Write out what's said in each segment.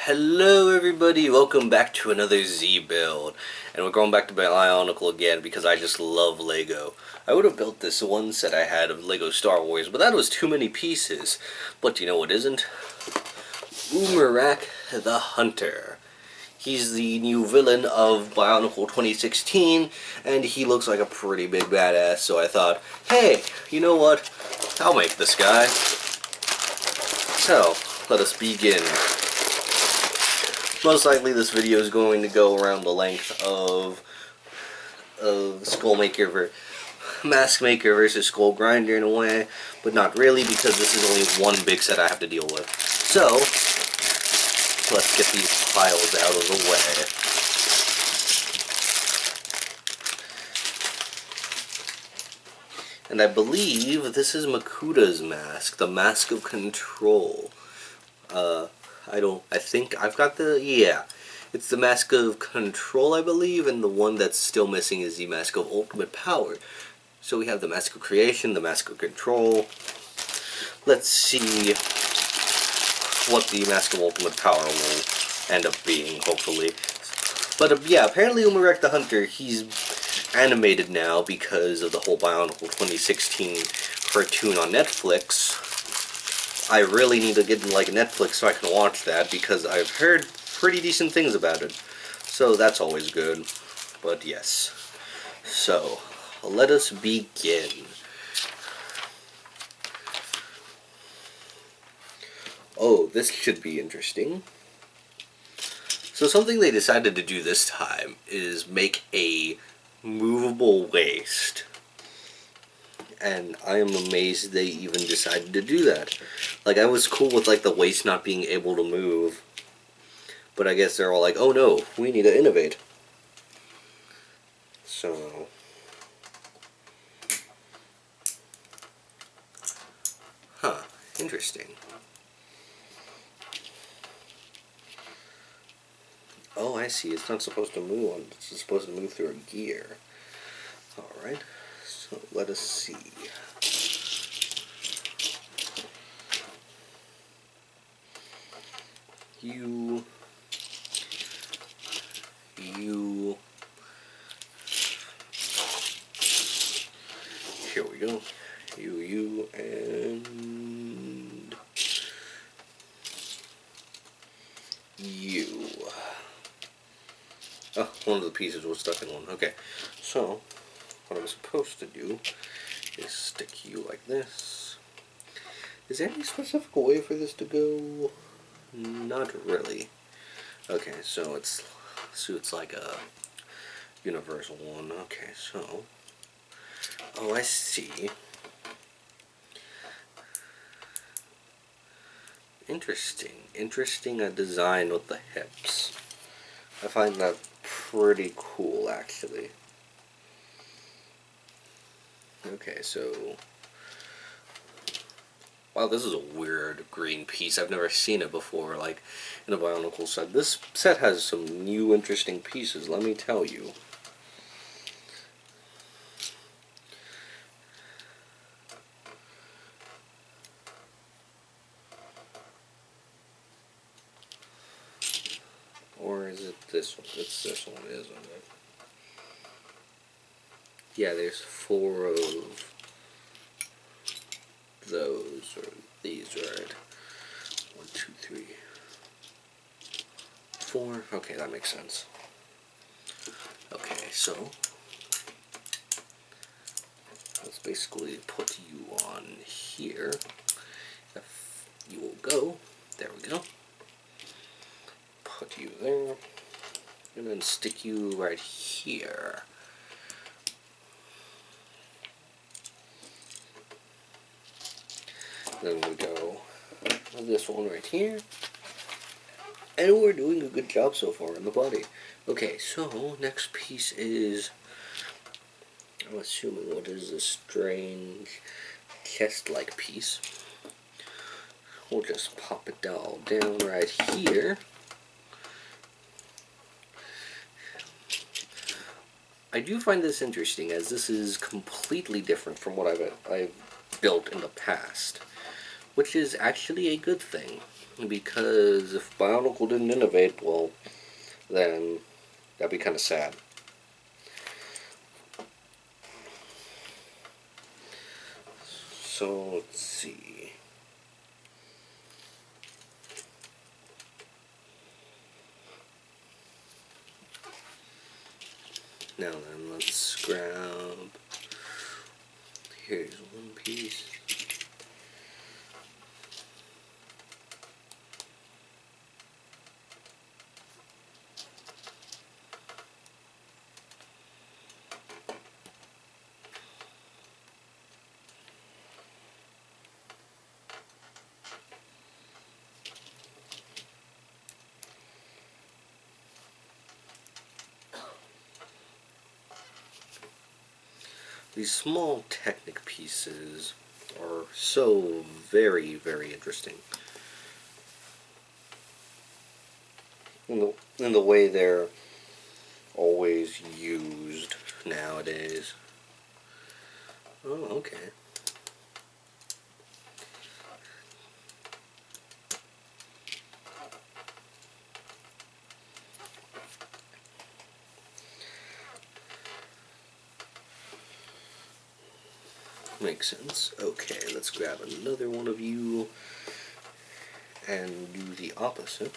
Hello everybody, welcome back to another Z build. And we're going back to Bionicle again because I just love Lego. I would have built this one set I had of Lego Star Wars, but that was too many pieces. But you know what isn't? Umurak the Hunter. He's the new villain of Bionicle 2016, and he looks like a pretty big badass, so I thought, hey, you know what? I'll make this guy. So, let us begin. Most likely this video is going to go around the length of Mask Maker versus Skull Grinder in a way, but not really because this is only one big set I have to deal with. So, let's get these piles out of the way. And I believe this is Makuda's mask, the Mask of Control. I think I've got it's the Mask of Control, I believe, and the one that's still missing is the Mask of Ultimate Power. So we have the Mask of Creation, the Mask of Control. Let's see what the Mask of Ultimate Power will end up being, hopefully. But yeah, apparently Umurak the Hunter, he's animated now because of the whole Bionicle 2016 cartoon on Netflix. I really need to get like Netflix so I can watch that because I've heard pretty decent things about it. So that's always good. But yes. So, let us begin. Oh, this should be interesting. So something they decided to do this time is make a movable waist. And I am amazed they even decided to do that. Like, I was cool with like the waist not being able to move, but I guess they're all like, oh no, we need to innovate. So, interesting. Oh, I see, it's not supposed to move on, it's supposed to move through a gear. Alright, so let us see. You, here we go. You, and you. Oh, one of the pieces was stuck in one. Okay, so what I'm supposed to do is stick you like this. Is there any specific way for this to go? Not really. Okay, so it's like a universal one. Okay, so oh, I see. Interesting a design with the hips. I find that pretty cool, actually. Okay, so wow, this is a weird green piece. I've never seen it before, like in a Bionicle set. This set has some new interesting pieces, let me tell you. Or is it this one? It's this one, isn't it? Yeah, there's 4 of those, or these, right? 1, 2, 3, 4. Okay, that makes sense. Okay, so let's basically put you on here. If you will go, there we go. Put you there, and then stick you right here. Then we go this one right here. And we're doing a good job so far on the body. Okay, so next piece is, I'm assuming, what is this strange chest-like piece. We'll just pop it all down right here. I do find this interesting, as this is completely different from what I've built in the past, which is actually a good thing. because if Bionicle didn't innovate, well, then that'd be kind of sad. So let's see. Now then, let's grab. Here's one piece. These small Technic pieces are so very, very interesting. In the way they're always used nowadays. Oh, okay. Makes sense. Okay, let's grab another one of you and do the opposite.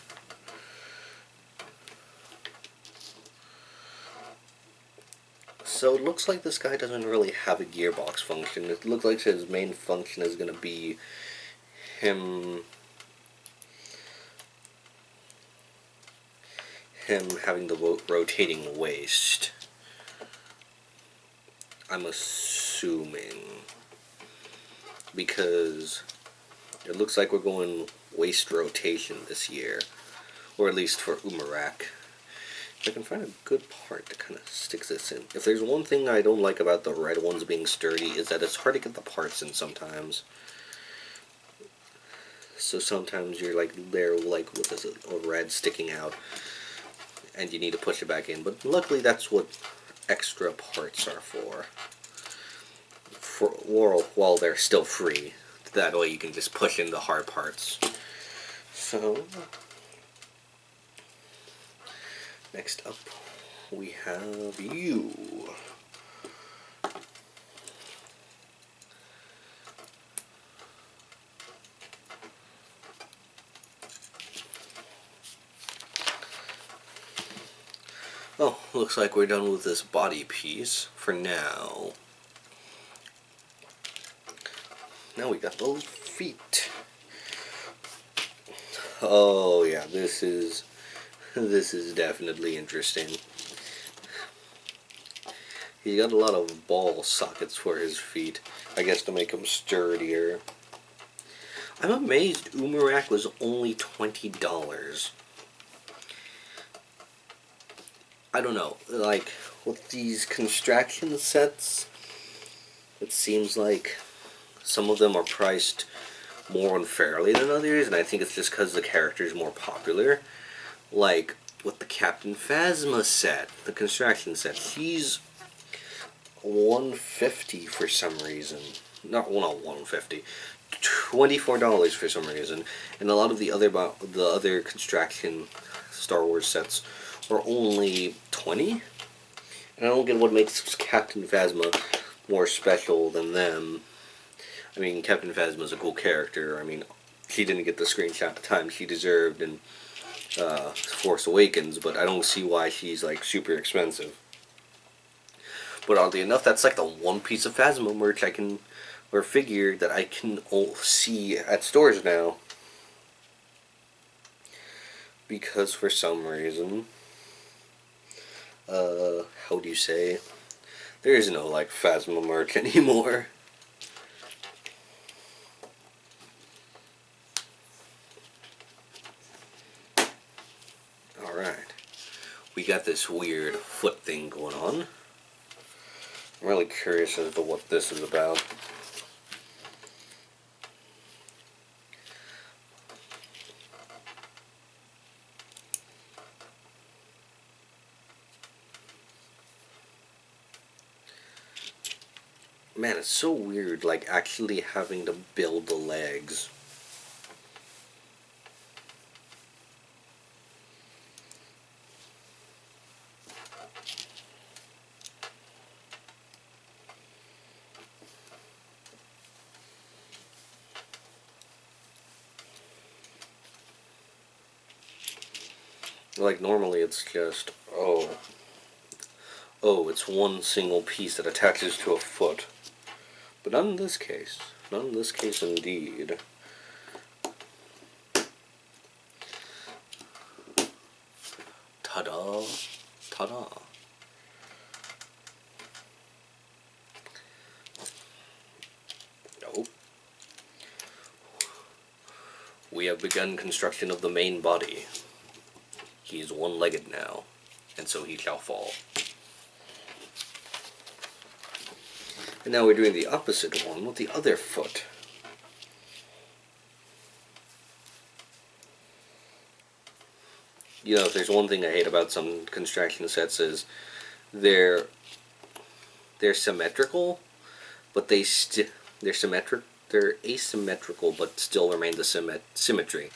So it looks like this guy doesn't really have a gearbox function. It looks like his main function is going to be him having the rotating waist. I'm assuming, because it looks like we're going waist rotation this year, or at least for Umurak. If I can find a good part to kind of stick this in. If there's one thing I don't like about the red ones being sturdy, is that it's hard to get the parts in sometimes. So sometimes you're like there like with a red sticking out, and you need to push it back in. But luckily that's what extra parts are for. While they're still free. That way you can just push in the hard parts. So next up we have you. Oh, looks like we're done with this body piece for now. Now we got those feet. Oh yeah, this is definitely interesting. He got a lot of ball sockets for his feet, I guess to make them sturdier. I'm amazed Umurak was only $20. I don't know, like, with these construction sets, it seems like some of them are priced more unfairly than others, and I think it's just because the character is more popular. Like, with the Captain Phasma set, the construction set, she's $150 for some reason. Not $150, $24 for some reason, and a lot of the other construction Star Wars sets are only $20. And I don't get what makes Captain Phasma more special than them. I mean, Captain Phasma's a cool character. I mean, she didn't get the screenshot the time she deserved in Force Awakens, but I don't see why she's like super expensive. But oddly enough, that's like the one piece of Phasma merch or figure that I can see at stores now. Because for some reason, how do you say, there is no like Phasma merch anymore. Alright, we got this weird foot thing going on. I'm really curious as to what this is about. Man, it's so weird, like, actually having to build the legs. Like normally it's just, oh, it's one single piece that attaches to a foot. But not in this case. Not in this case indeed. Ta-da! Ta-da! Oh. We have begun construction of the main body. He is one-legged now, and so he shall fall. And now we're doing the opposite one with the other foot. You know, if there's one thing I hate about some construction sets is they're symmetrical, but they're asymmetrical, but still remain the symmetry.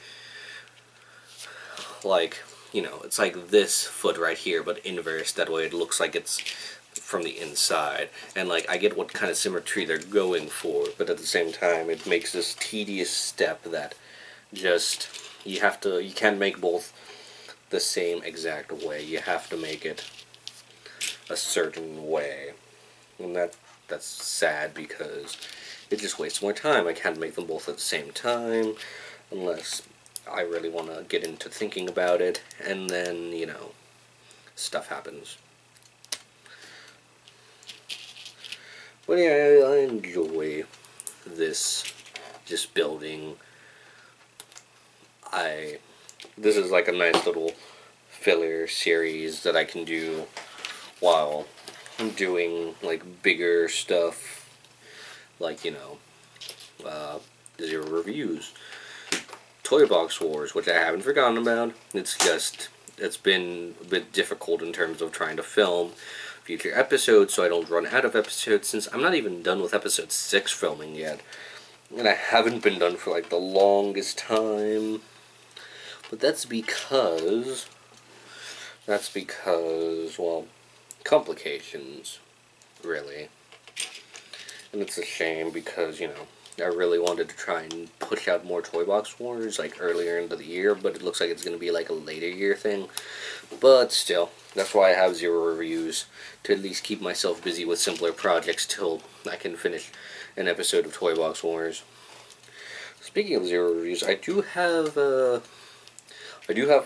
Like, you know, it's like this foot right here, but inverse. That way it looks like it's from the inside. And like, I get what kind of symmetry they're going for, but at the same time, it makes this tedious step that just you can't make both the same exact way. You have to make it a certain way, and that's sad because it just wastes more time. I can't make them both at the same time unless I really want to get into thinking about it, and then, you know, stuff happens. But yeah, I enjoy this just building. This is like a nice little filler series that I can do while I'm doing like bigger stuff, like, you know, Zero Reviews, Toy Box Wars, which I haven't forgotten about. It's been a bit difficult in terms of trying to film future episodes so I don't run out of episodes, since I'm not even done with episode 6 filming yet. And I haven't been done for like the longest time. But that's because, well, complications, really. And it's a shame because, you know, I really wanted to try and push out more Toy Box Wars, like, earlier into the year, but it looks like it's going to be, like, a later year thing. But still, that's why I have Zero Reviews, to at least keep myself busy with simpler projects till I can finish an episode of Toy Box Wars. Speaking of Zero Reviews, I do have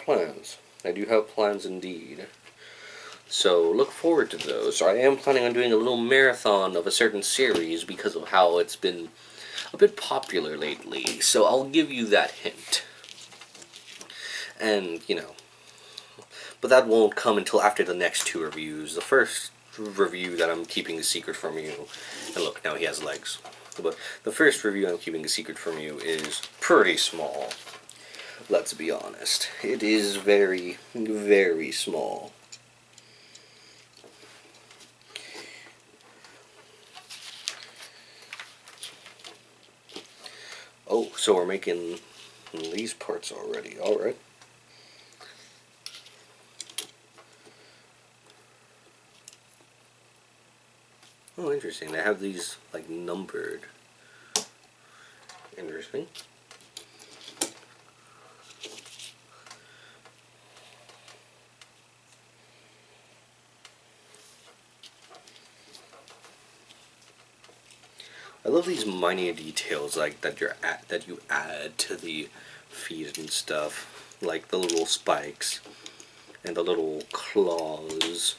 plans. I do have plans indeed. So look forward to those. I am planning on doing a little marathon of a certain series because of how it's been a bit popular lately. So I'll give you that hint. And, you know, but that won't come until after the next 2 reviews. The first review that I'm keeping a secret from you, and look, now he has legs. But the first review I'm keeping a secret from you is pretty small. Let's be honest. It is very, very small. Oh, so we're making these parts already. Alright. Oh, interesting. They have these, like, numbered. Interesting. I love these minor details like that you add to the feet and stuff, like the little spikes and the little claws,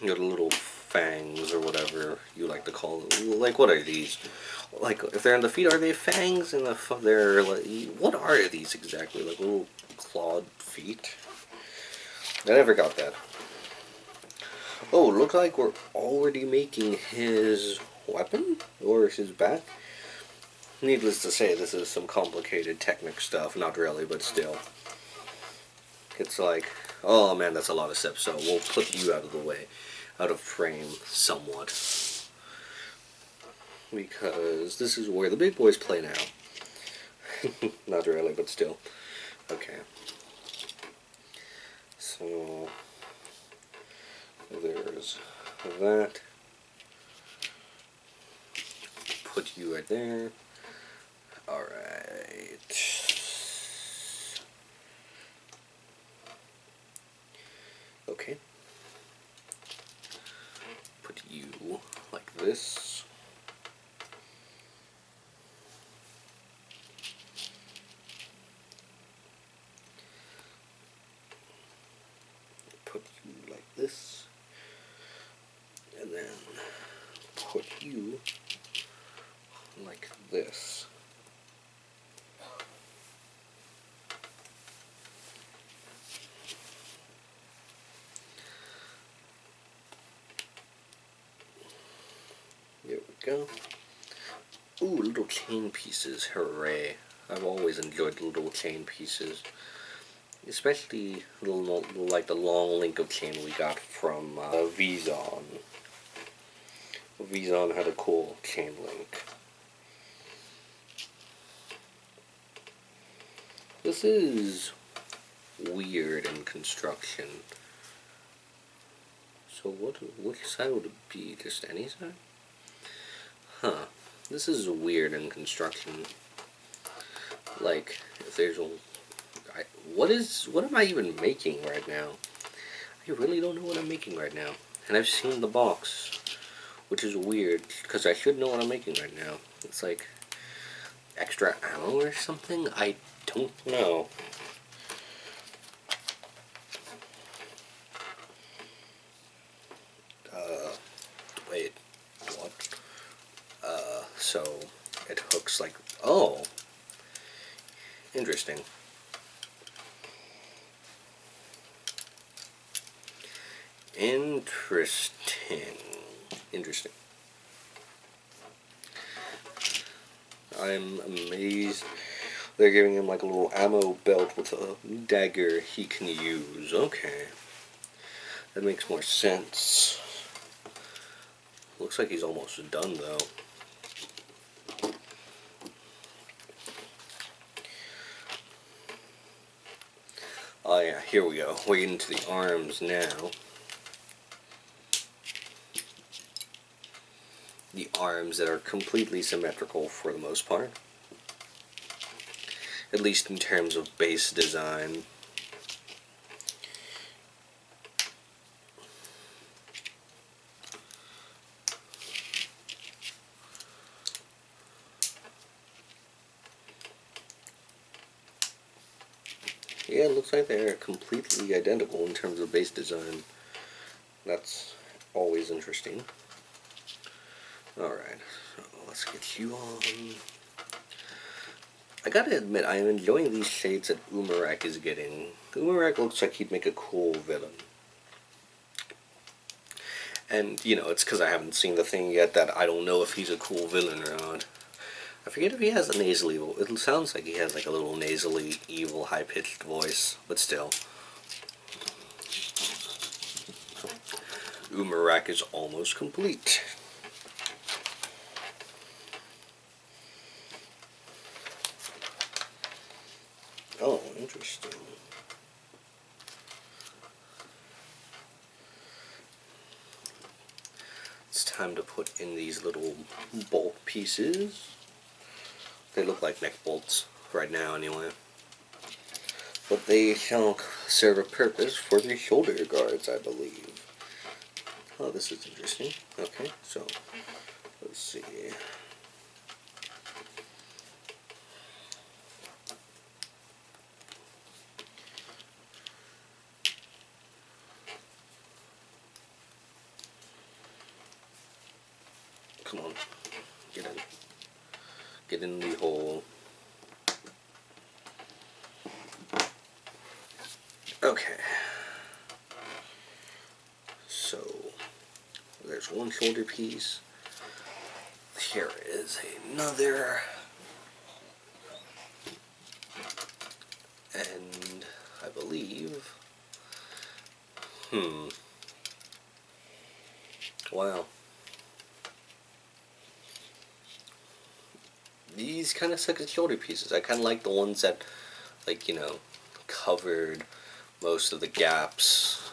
you know, the little fangs or whatever you like to call them. Like, what are these? Like, if they're on the feet, are they fangs? And if they're like, what are these exactly? Like little clawed feet? I never got that. Oh, look like we're already making his weapon? Or his bat? Needless to say, this is some complicated technic stuff. Not really, but still. It's like, oh man, that's a lot of steps, so we'll put you out of the way. Out of frame, somewhat. Because this is where the big boys play now. Not really, but still. Okay. So there's that. Put you right there. Alright. this. Put you like this. And then put you like this. There we go. Ooh, little chain pieces, hooray. I've always enjoyed little chain pieces. Especially like the long link of chain we got from Vizon. Vizon had a cool chain link. This is weird in construction. So which side would it be? Just any side? Huh. This is weird in construction. Like, if there's a... what am I even making right now? I really don't know what I'm making right now. And I've seen the box, which is weird, because I should know what I'm making right now. It's like extra ammo or something? I don't know. Wait, what? So it hooks like, oh, interesting. Interesting. I'm amazed they're giving him like a little ammo belt with a dagger he can use. Okay. That makes more sense. Looks like he's almost done though. Oh yeah, here we go. We're getting to the arms now. The arms that are completely symmetrical for the most part. At least in terms of base design. Yeah, it looks like they're completely identical in terms of base design. That's always interesting. Alright, so let's get you on. I gotta admit, I am enjoying these shades that Umurak is getting. Umurak looks like he'd make a cool villain. And, you know, it's because I haven't seen the thing yet that I don't know if he's a cool villain or not. I forget if he has a nasally voice. It sounds like he has like a little nasally, evil, high-pitched voice, but still. Umurak is almost complete. Oh, interesting. It's time to put in these little bolt pieces. They look like neck bolts right now anyway. But they shall serve a purpose for the shoulder guards, I believe. Oh, this is interesting. Okay, so let's see. Come on, get in. Get in the hole. Okay. So, there's one shoulder piece. Here is another. And I believe... Wow. These kind of suck as shoulder pieces. I kind of like the ones that, like, you know, covered most of the gaps.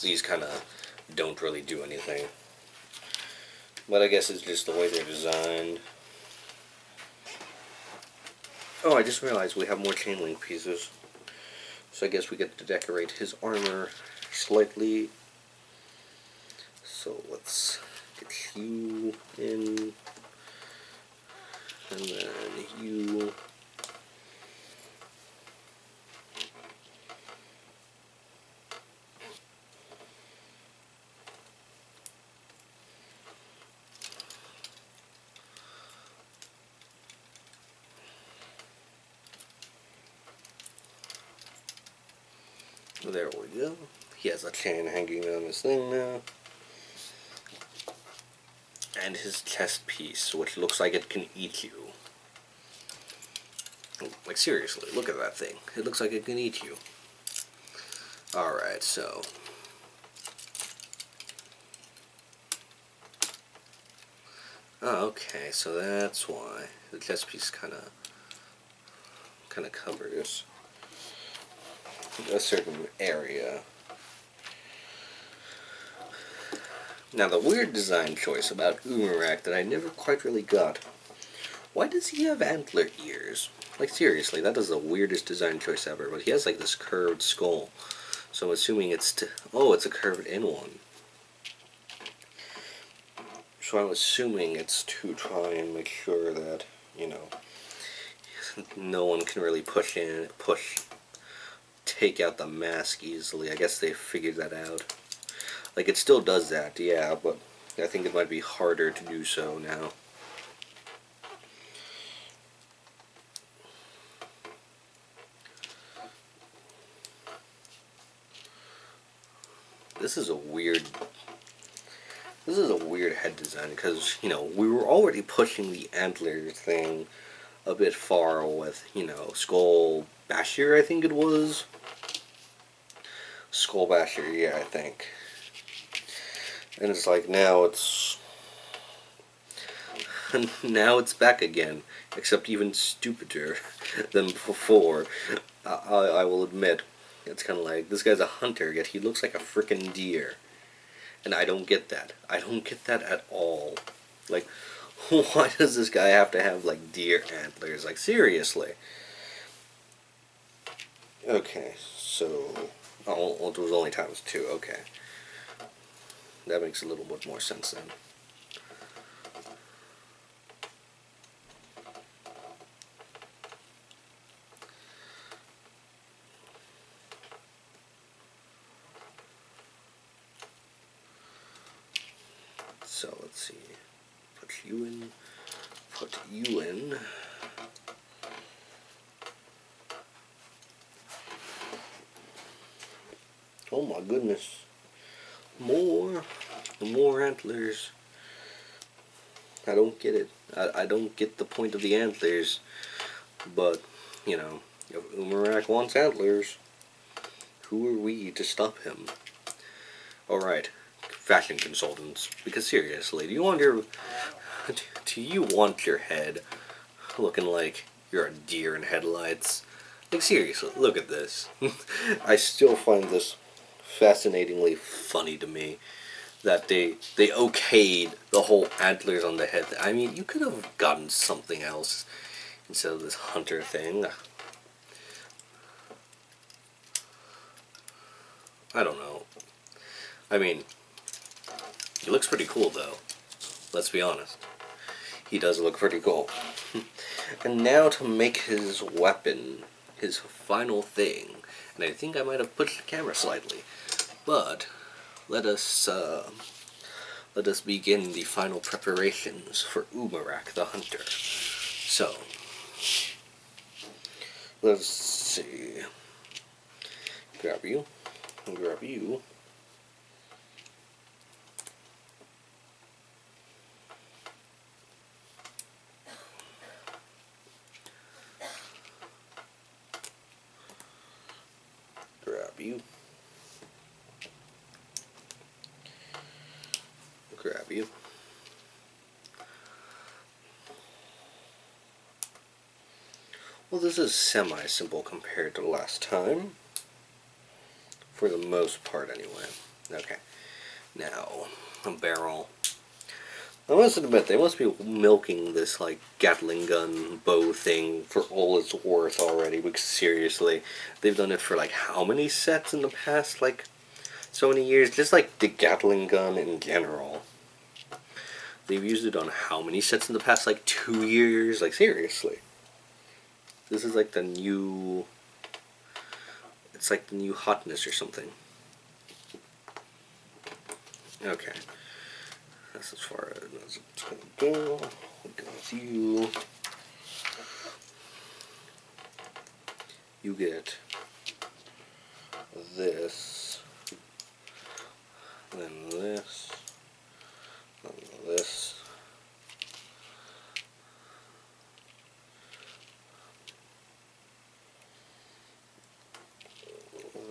These kind of don't really do anything. But I guess it's just the way they're designed. Oh, I just realized we have more chain link pieces. So I guess we get to decorate his armor slightly. So let's Get you in, and then you. There we go. He has a chain hanging on his thing now. And his chest piece, which looks like it can eat you. Like, seriously, look at that thing. It looks like it can eat you. Alright, so. Oh, okay, so that's why. The chest piece kind of covers a certain area. Now, the weird design choice about Umurak that I never quite really got. Why does he have antler ears? Like, seriously, that is the weirdest design choice ever. But he has, like, this curved skull. So I'm assuming it's oh, it's a curved in one. So I'm assuming it's to try and make sure that, you know, no one can really take out the mask easily. I guess they figured that out. Like, it still does that, yeah, but I think it might be harder to do so now. This is a weird head design because, you know, we were already pushing the antler thing a bit far with, you know, Skull Basher, I think it was. Skull Basher, yeah, I think. And it's like now it's back again, except even stupider than before. I will admit, it's kind of like this guy's a hunter, yet he looks like a frickin' deer. And I don't get that. I don't get that at all. Like, why does this guy have to have, like, deer antlers? Like, seriously. Okay, so... Oh, it was only times 2, okay. That makes a little bit more sense then. So, let's see. Put you in. Put you in. Oh my goodness. More antlers. I don't get it. I don't get the point of the antlers. But, you know, if Umurak wants antlers, who are we to stop him? Alright, fashion consultants. Because seriously, do you want your head looking like you're a deer in headlights? Like, seriously, look at this. I still find this fascinatingly funny to me that they okayed the whole antlers on the head. I mean, you could have gotten something else instead of this hunter thing. I don't know. I mean, he looks pretty cool though. Let's be honest. He does look pretty cool. And now to make his weapon, his final thing. And I think I might have pushed the camera slightly. But let us begin the final preparations for Umurak the Hunter. So, let's see. Grab you. Grab you. Grab you. Grab you. Well, this is semi-simple compared to last time. For the most part, anyway. Okay. Now, a barrel. I must admit, they must be milking this, like, Gatling gun bow thing for all it's worth already, because seriously, they've done it for, like, how many sets in the past, like, so many years? Just, like, the Gatling gun in general. They've used it on how many sets in the past, like 2 years? Like, seriously. This is like the new... It's like the new hotness or something. Okay. That's as far as it's gonna go. Because you get this, then this, then this,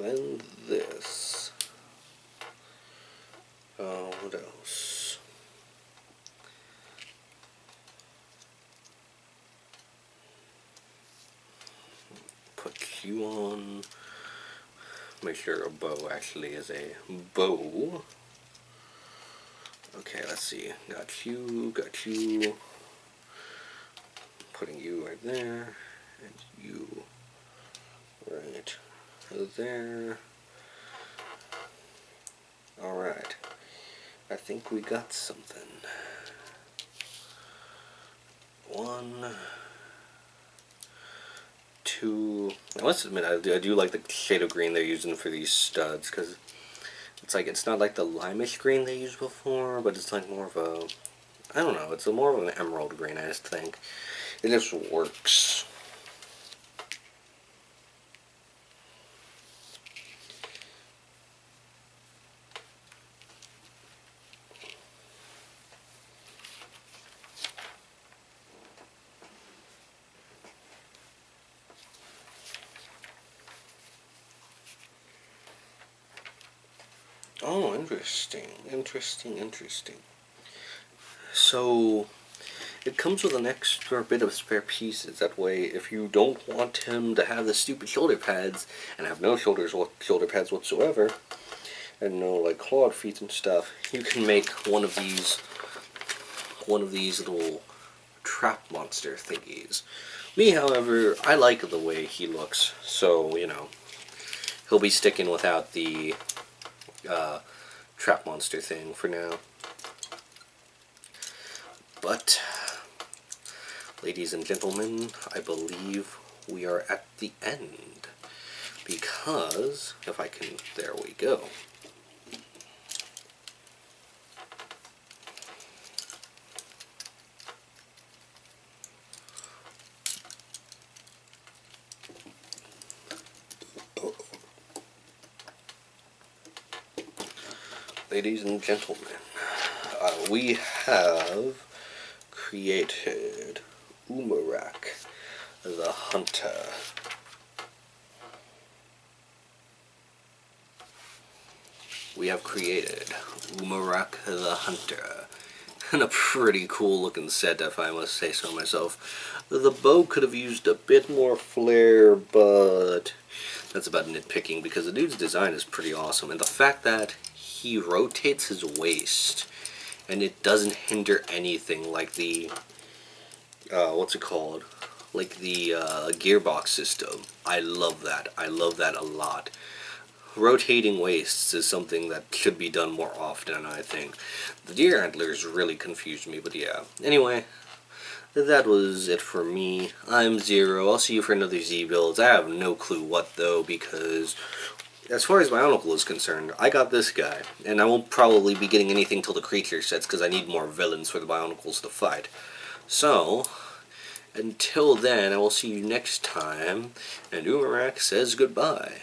then this. What else? Put Q on. Make sure a bow actually is a bow. Okay, let's see. Got you, got you. Putting you right there, and you right there. Alright. I think we got something. 1, 2. I must admit, I do like the shade of green they're using for these studs, because it's like, it's not like the limeish green they used before, but it's like more of a, I don't know, it's a more of an emerald green, I just think. It just works. Oh, interesting. So, it comes with an extra bit of spare pieces. That way, if you don't want him to have the stupid shoulder pads, and have no shoulder pads whatsoever, and no, like, clawed feet and stuff, you can make one of these little trap monster thingies. Me, however, I like the way he looks, so, you know, he'll be sticking without the trap monster thing for now. But, ladies and gentlemen, I believe we are at the end. Because, if I can, there we go. Ladies and gentlemen, we have created Umurak the Hunter. We have created Umurak the Hunter. And a pretty cool looking set, if I must say so myself. The bow could have used a bit more flair, but that's about nitpicking because the dude's design is pretty awesome. And the fact that he rotates his waist and it doesn't hinder anything like the what's it called, like the gearbox system. I love that. I love that a lot. Rotating waists is something that should be done more often, I think. The deer antlers really confused me, but yeah. Anyway, that was it for me. I'm Zero. I'll see you for another Z builds. I have no clue what though, because as far as Bionicle is concerned, I got this guy, and I won't probably be getting anything till the creature sets because I need more villains for the Bionicles to fight. So, until then, I will see you next time, and Umurak says goodbye.